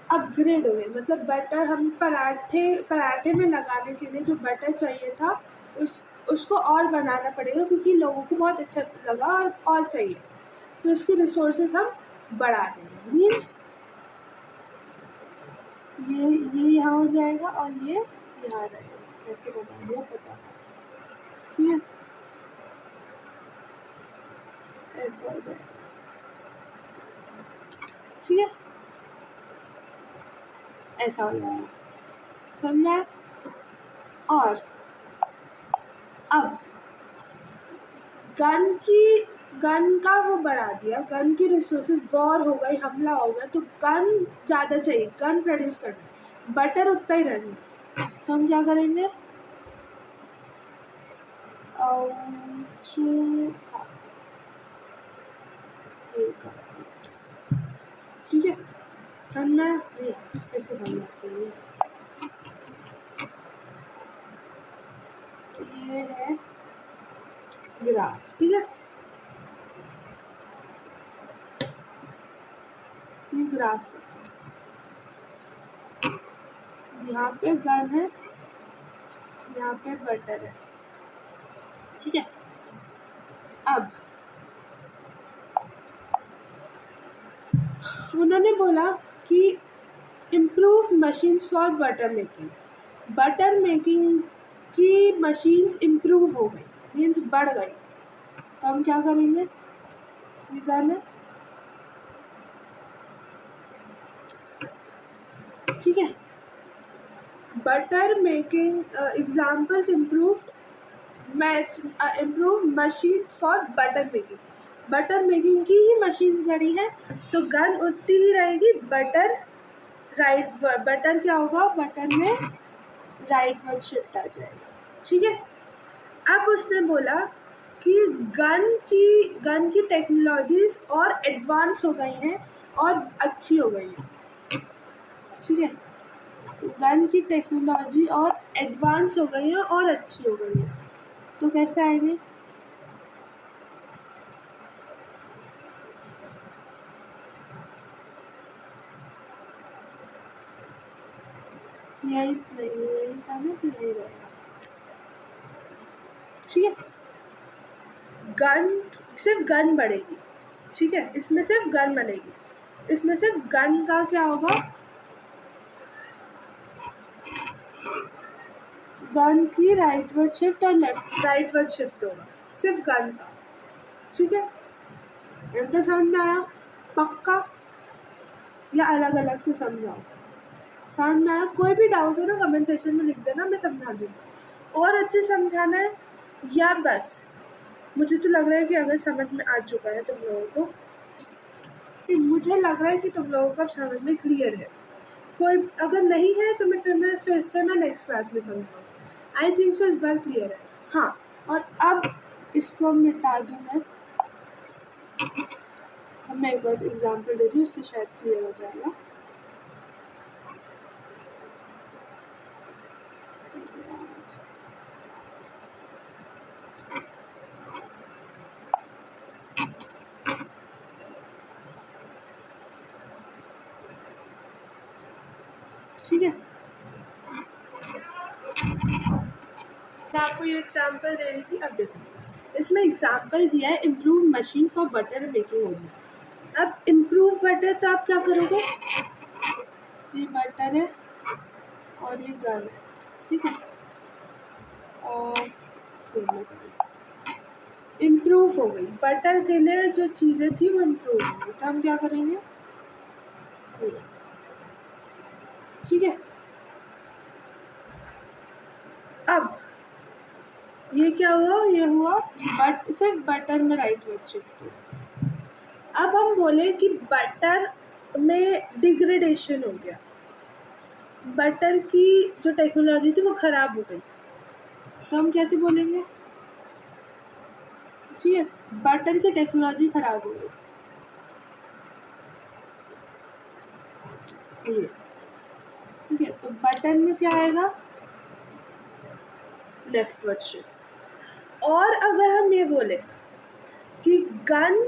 अपग्रेड हो गई, मतलब बटर हम पराठे में लगाने के लिए जो बटर चाहिए था उसको और बनाना पड़ेगा, क्योंकि लोगों को बहुत अच्छा लगा और चाहिए, तो उसके रिसोर्सेज हम बढ़ा देंगे। मीन्स ये यहाँ हो जाएगा और ये यहाँ रहेगा, कैसे बना दिया पता, ठीक है, ऐसा हो जाएगा, ठीक है, ऐसा हो जाएगा, समझा। और अब गन का वो बढ़ा दिया, गन की रिसोर्सेज, वॉर हो गई, हमला हो गया, तो गन ज़्यादा चाहिए, गन प्रोड्यूस करना, बटर उतना ही रहना, तो हम क्या करेंगे, ठीक है, समझना कैसे बन जाते हैं। ये है ग्राफ, ठीक है, ये ग्राफ है, यहाँ पे गन है, यहाँ पे बटर है, ठीक है। अब उन्होंने बोला कि improve machines for butter making की मशीन्स इम्प्रूव हो गई, मीन्स बढ़ गई, तो हम क्या करेंगे, ये गन है, ठीक है। Butter making examples improve machines for butter making की ही मशीन्स बढ़ी है, तो गन उतनी ही रहेगी, बटर क्या होगा, बटर में राइटवर्ड शिफ्ट आ जाएगा, ठीक है। अब उसने बोला कि गन की टेक्नोलॉजीज और एडवांस हो गई हैं और अच्छी हो गई हैं, ठीक है, तो गन की टेक्नोलॉजी और एडवांस हो गई है और अच्छी हो गई है, तो कैसे आएंगे, यही था ना, तो यही रहेगा, ठीक है। सिर्फ गन बढ़ेगी, ठीक है, इसमें सिर्फ गन बनेगी, इसमें सिर्फ गन का क्या होगा, गन की राइटवर्ड शिफ्ट और लेफ्ट राइटवर्ड शिफ्ट होगा, सिर्फ गन का, ठीक है। इतना समझ में आया पक्का, या अलग अलग से समझाओ? समझ में आया? कोई भी डाउट हो ना कमेंट सेक्शन में लिख देना, मैं समझा दूँगी। और अच्छे समझाना है या बस? मुझे तो लग रहा है कि अगर समझ में आ चुका है तुम लोगों को, कि मुझे लग रहा है कि तुम लोगों को समझ में क्लियर है। कोई अगर नहीं है तो मैं फिर से नेक्स्ट क्लास में समझाऊँ। आई थिंक सो इस बार क्लियर है। हाँ, और अब इसको मिटा दूँ मैं एक और एग्जाम्पल दे रही हूँ, उससे शायद क्लियर हो जाएगा। ठीक है, मैं आपको ये एग्जाम्पल दे रही थी। अब देखो, इसमें एग्जाम्पल दिया है improve machine for butter making only. अब इम्प्रूव बटर तो आप क्या करोगे, ये बटर है और ये गन है, ठीक है, और इम्प्रूव हो गई बटर के लिए जो चीज़ें थी वो इम्प्रूव हो गई, तो हम क्या करेंगे, ठीक है। अब ये क्या हुआ, ये हुआ बट सिर्फ बटर में राइटवर्ड शिफ्ट हुआ। अब हम बोले कि बटर में डिग्रेडेशन हो गया, बटर की जो टेक्नोलॉजी थी वो ख़राब हो गई, तो हम कैसे बोलेंगे, ठीक है, बटर की टेक्नोलॉजी ख़राब हो गई, ये ठीक है। तो बटर में क्या आएगा, लेफ्टवर्ड शिफ्ट। और अगर हम ये बोले कि गन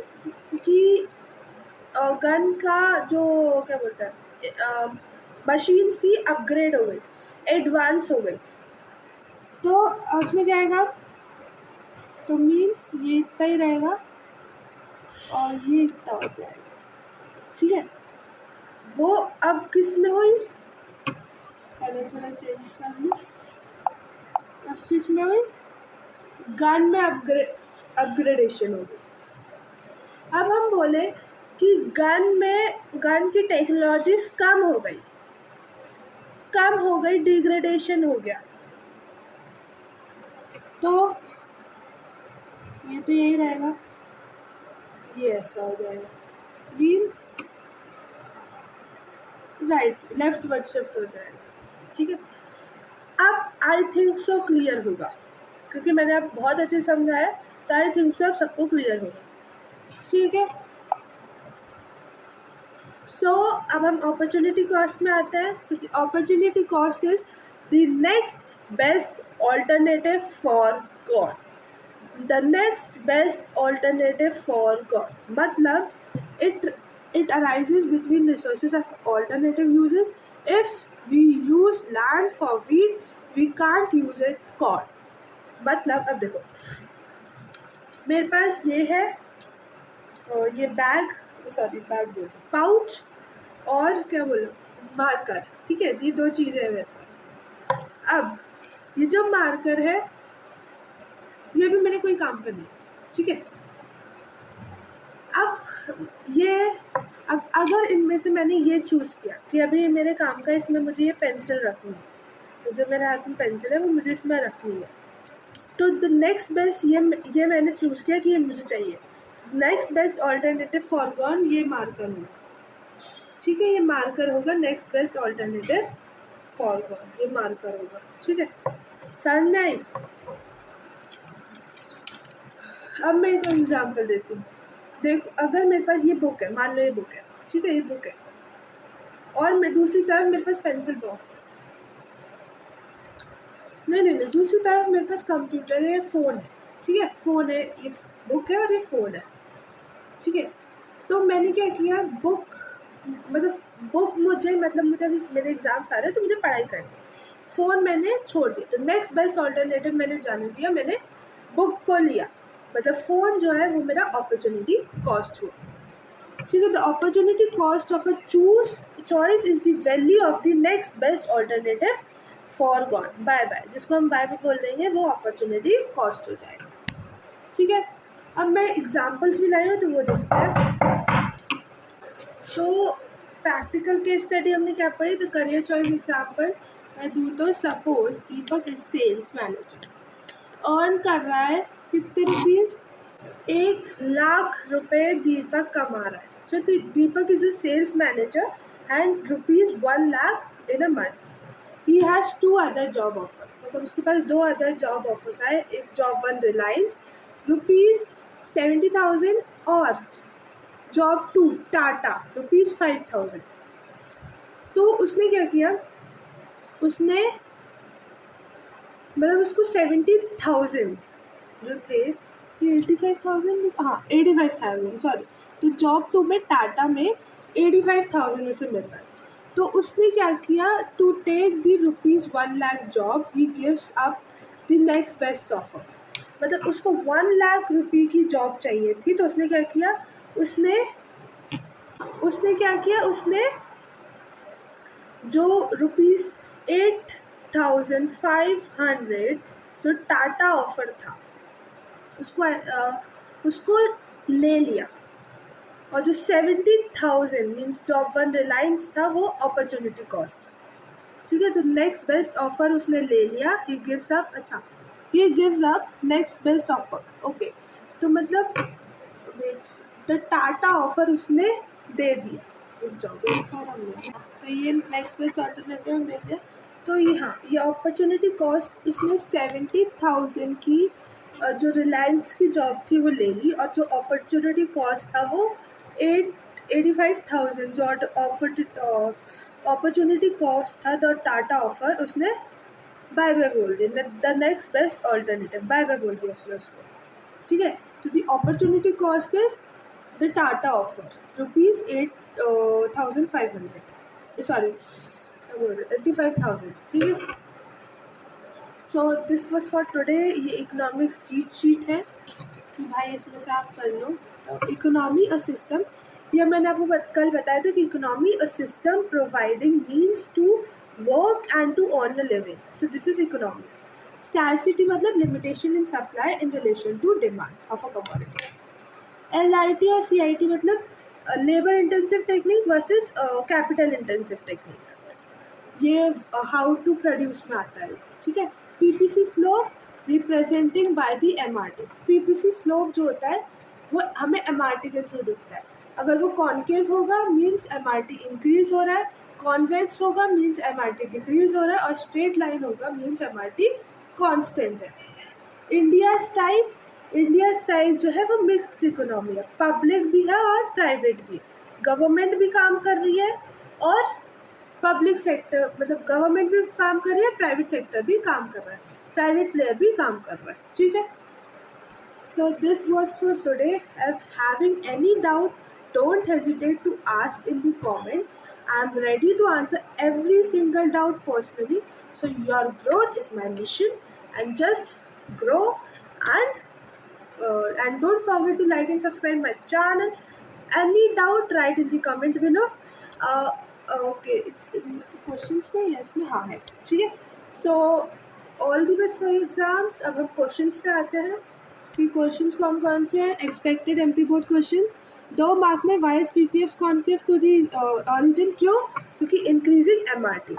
का जो क्या बोलते हैं मशीन्स थी अपग्रेड हो गई, एडवांस हो गई, तो उसमें क्या आएगा, तो मीन्स ये इतना ही रहेगा और ये इतना हो जाएगा, ठीक है। वो अब किस में हुई, पहले थोड़ा चेंज कर लूँ, अब किस में हुई, गन में अपग्रेडेशन हो गई। अब हम बोले कि गन की टेक्नोलॉजीज कम हो गई, डिग्रेडेशन हो गया, तो ये तो यही रहेगा, ये ऐसा हो जाएगा, मीन्स राइट लेफ्टवर्ड शिफ्ट हो जाएगा, ठीक है। अब आई थिंक सो क्लियर होगा, क्योंकि मैंने अब बहुत अच्छे समझाया, तो आई थिंक सो अब सबको क्लियर होगा, ठीक है। सो अब हम अपॉर्चुनिटी कॉस्ट में आते हैं। So opportunity cost is the next best alternative forgone, the next best alternative forgone मतलब it arises between resources of alternative uses. If we use land for wheat, we can't use it corn. मतलब अब देखो, मेरे पास ये है, ये बैग बोलो, पाउच और क्या बोलो, मार्कर, ठीक है, ये दो चीज़ें हैं मेरे पास। अब ये जो मार्कर है ये भी मेरे कोई काम का नहीं, ठीक है। अब ये अगर इनमें से मैंने ये चूज़ किया कि अभी मेरे काम का, इसमें मुझे ये पेंसिल रखनी है, तो जो मेरे हाथ में पेंसिल है वो मुझे इसमें रखनी है, तो द नेक्स्ट बेस्ट ये मैंने चूज़ किया कि ये मुझे चाहिए, next best alternative for gone ये मार्कर होगा, ठीक है, ये मार्कर होगा, next best alternative for gone ये मार्कर होगा, ठीक है, समझ में आई। अब मैं एक एग्जाम्पल देती हूँ, देखो अगर मेरे पास ये बुक है, मान लो ये बुक है, ठीक है, ये बुक है, और मैं दूसरी तरफ मेरे पास पेंसिल बॉक्स है, नहीं, दूसरी तरफ मेरे पास कंप्यूटर है, फ़ोन है, ठीक है, फ़ोन है, ये बुक है और ये फ़ोन है, ठीक है। तो मैंने क्या किया, बुक मुझे अभी मेरे एग्ज़ाम्स आ रहे हैं तो मुझे पढ़ाई करनी है, फ़ोन मैंने छोड़ दिया, तो नेक्स्ट बेस्ट ऑल्टरनेटिव मैंने जाने दिया, मैंने बुक को लिया, मतलब फ़ोन जो है वो मेरा अपॉर्चुनिटी कॉस्ट हुआ। ठीक है, the opportunity cost of a choice is the value of the next best alternative forgone by by, जिसको हम बाय बाय बोल देंगे वो अपॉर्चुनिटी कॉस्ट हो जाएगा। ठीक है, अब मैं एग्जाम्पल्स भी लाई हूँ तो वो देखते हैं। तो प्रैक्टिकल केस स्टडी हमने क्या पढ़ी, द करियर चॉइस एग्जाम्पल मैं दूँ तो suppose Deepak is sales manager, earn कर रहा है कितने रुपीज़, 1 लाख रुपए दीपक कमा रहा है। So Deepak is a sales manager and rupees 1 lakh in a month. He has 2 other job offers. मतलब उसके पास 2 other job offers आए, एक जॉब 1 रिलायंस ₹70,000 और जॉब 2 टाटा ₹5,000। तो उसने क्या किया, उसने मतलब उसको 70,000 जो थे, 85,000, हाँ 85,000 सॉरी, तो जॉब 2 में टाटा में 85,000 उसे मिल रहा है। तो उसने क्या किया, to take the ₹1 lakh job he gives up the next best offer. मतलब उसको 1 लाख रुपये की जॉब चाहिए थी, तो उसने क्या किया, उसने जो ₹8,500 जो टाटा ऑफर था उसको ले लिया, और जो 70,000 मीन्स जॉब 1 रिलायंस था वो अपॉर्चुनिटी कॉस्ट। ठीक है, तो नेक्स्ट बेस्ट ऑफर उसने ले लिया, ही gives up next best offer. Okay, तो मतलब द टाटा ऑफर उसने दे दिया इस जॉब में, तो ये नेक्स्ट बेस्ट ऑल्टरनेटिव दे दिया। तो ये अपॉर्चुनिटी कॉस्ट इसने 70,000 की जो रिलायंस की जॉब थी वो ले ली, और जो अपॉर्चुनिटी कॉस्ट था वो 85,000 जो अपॉर्चुनिटी कॉस्ट था द टाटा ऑफर, उसने बाय बाय बोल दिया, the next best alternative bye bye बोल दिया उसने उसको। ठीक है, तो the opportunity cost is the Tata offer ₹8,500 sorry 85,000। ठीक है, so this was for today. ये इकोनॉमिक्स चीट शीट है कि भाई इसमें से आप कर लो। तो इकोनॉमी अ सिस्टम, यह मैंने आपको कल बताया था कि economy a system providing means to work and to earn a living, so this is economy. Scarcity मतलब limitation in supply in relation to demand of a commodity. LIT और CIT मतलब labour intensive technique versus capital intensive technique, ये हाउ टू प्रोड्यूस में आता है। ठीक है, PPC slope representing by the MRT। PPC slope जो होता है वो हमें MRT के थ्रू दिखता है। अगर वो कॉन्केव होगा मीन्स MRT इंक्रीज हो रहा है, कॉन्वेक्स होगा मीन्स MRT डिक्रीज हो रहा है, और स्ट्रेट लाइन होगा मीन्स MRT कांस्टेंट है। इंडिया टाइप जो है वो मिक्स्ड इकोनॉमी है, पब्लिक भी है और प्राइवेट भी। गवर्नमेंट भी काम कर रही है और पब्लिक सेक्टर मतलब गवर्नमेंट भी काम कर रही है, प्राइवेट सेक्टर भी काम कर रहा है, प्राइवेट प्लेयर भी काम कर रहा है। ठीक है, so this was for today. If having any doubt, don't hesitate to ask in the comment. I'm ready to answer every single doubt personally. So your growth is my mission, and just grow and don't forget to like and subscribe my channel. Any doubt, write in the comment below. Okay, it's questions नहीं है इसमें, हाँ है। ठीक है, so all the best for your exams। अब हम क्वेश्चंस पे आते हैं कि क्वेश्चंस कौन से हैं। Expected MP board question 2 mark में, why is PPF concave to the origin, क्यों, क्योंकि increasing MRT।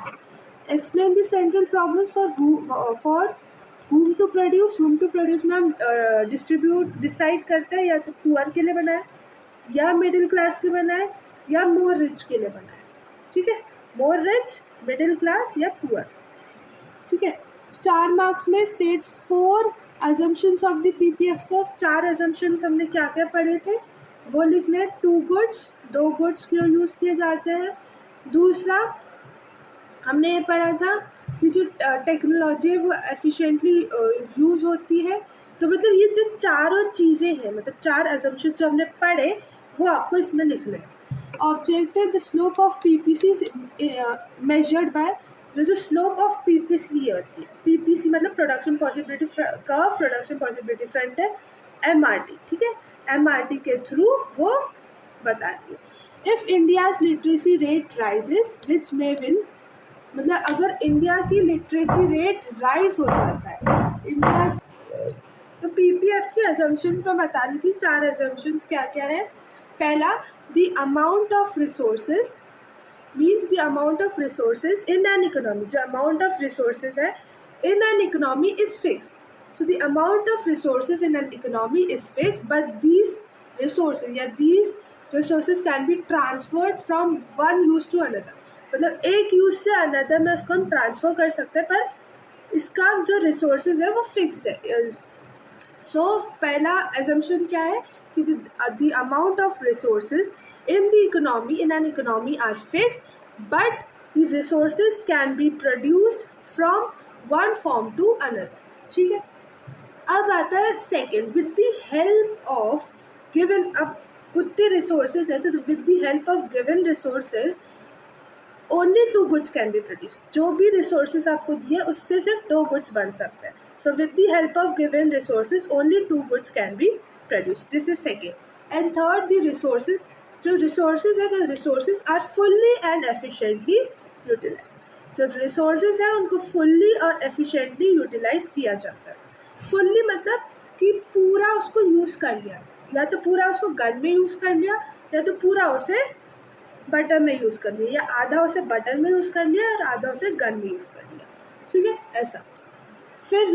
Explain the central problems for whom to produce में हम डिसाइड करते हैं, या तो पुअर के लिए बनाए, या मिडिल क्लास के बनाए, या मोर रिच के लिए बनाए। ठीक है, मोर रिच, मिडिल क्लास या पुअर। ठीक है, 4 मार्क्स में state 4 assumptions of the PPF को। 4 अजम्पशंस हमने क्या क्या पढ़े थे वो लिखने। 2 गुड्स, 2 गुड्स क्यों यूज़ किए जाते हैं। दूसरा हमने ये पढ़ा था कि जो टेक्नोलॉजी है वो एफिशिएंटली यूज़ होती है। तो मतलब ये जो चारों चीज़ें हैं, मतलब 4 अजम्पशन जो हमने पढ़े वो आपको इसमें लिखना है। Objective, the slope of PPC measured by, जो स्लोप ऑफ PPC होती है, PPC मतलब production possibility curve, production possibility front है, MRT, ठीक है, MRT के थ्रू वो बताती है। If India's literacy rate rises which may will, मतलब अगर इंडिया की लिटरेसी रेट राइज हो जाता है इंडिया, तो पीपीएफ की असम्पशंस मैं बता रही थी, 4 असम्पशंस क्या क्या है। पहला, the amount of resources means the amount of resources in an economy, जो अमाउंट ऑफ रिसोर्सेज है इन an economy is fixed. So the amount of resources in an economy is fixed, but these resources can be transferred from one use to another. मतलब एक यूज से अनदर में उसको हम ट्रांसफर कर सकते हैं, पर इसका जो रिसोर्सेज है वो फिक्स्ड है. सो पहला एजम्पशन क्या है कि the amount of resources in the economy, in an economy are fixed, but the resources can be produced from one form to another. ठीक है, अब आता है second, with the help of given. अब कितने रिसोर्सेज है, तो with the help of given resources only 2 goods can be produce. जो भी रिसोर्सेज आपको दिए उससे सिर्फ 2 गुड्स बन सकते हैं. So with the help of given resources only 2 goods can be produce. This is second. And third, the resources, जो रिसोर्सेज है, the resources are fully and efficiently utilize. जो रिसोर्सेज है उनको फुल्ली और एफिशिएंटली यूटिलाइज किया जाता है. फुल्ली मतलब कि पूरा उसको यूज़ कर लिया, या तो पूरा उसको गन में यूज़ कर लिया, या तो पूरा उसे बटर में यूज़ कर लिया, या आधा उसे बटर में यूज़ कर लिया और आधा उसे गन में यूज़ कर लिया. ठीक है, ऐसा. फिर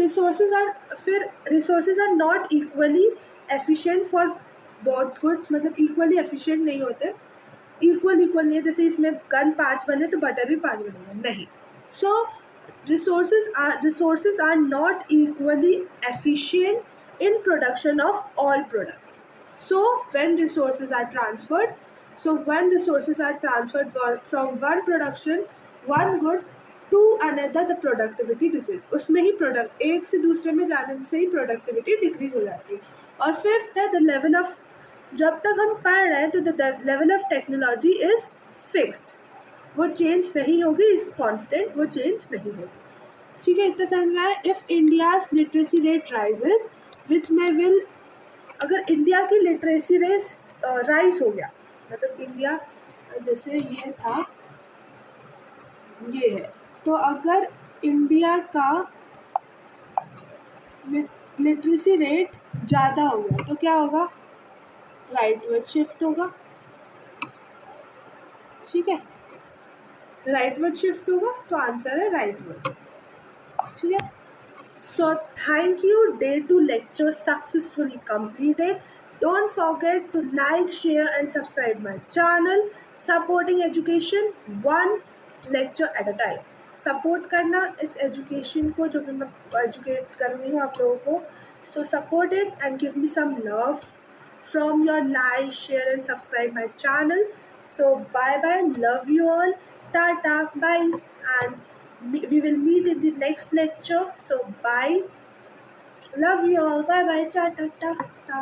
resources are not equally efficient for both goods. मतलब इक्वली एफिशिएंट नहीं होते, इक्वल नहीं है. जैसे इसमें गन 5 बने तो बटर भी 5 बनेगा, नहीं. सो resources are not equally efficient in production of all products. So when resources are transferred from one production, one good to another, the productivity decrease. उसमें ही प्रोडक्ट एक से दूसरे में जाने से ही प्रोडक्टिविटी डिक्रीज हो जाती है. और फिफ्थ है द लेवल ऑफ, जब तक हम पढ़ रहे हैं तो the level of technology is fixed. वो चेंज नहीं होगी, इज कांस्टेंट, वो चेंज नहीं होगी. ठीक है, इतना समझ में आया. If India's literacy rate rises which में विल, अगर इंडिया की लिटरेसी रेट राइज हो गया, मतलब इंडिया जैसे ये था, ये है, तो अगर इंडिया का लिटरेसी रेट ज़्यादा हो गया तो क्या होगा, राइटवर्ड शिफ्ट होगा. ठीक है, राइटवर्ड शिफ्ट होगा, तो आंसर है राइटवर्ड. ठीक है. So thank you. Day 2 lecture successfully completed. Don't forget to like, share and subscribe my channel. Supporting education one lecture at a time. Support करना इस education को जो भी मैं educate कर रही हूँ आप लोगों को. So support it and give me some love from your like, share and subscribe my channel. So bye bye. Love you all. Tata. Bye. And we will meet in the next lecture. So bye. Love you all. Bye bye. Ta ta ta ta.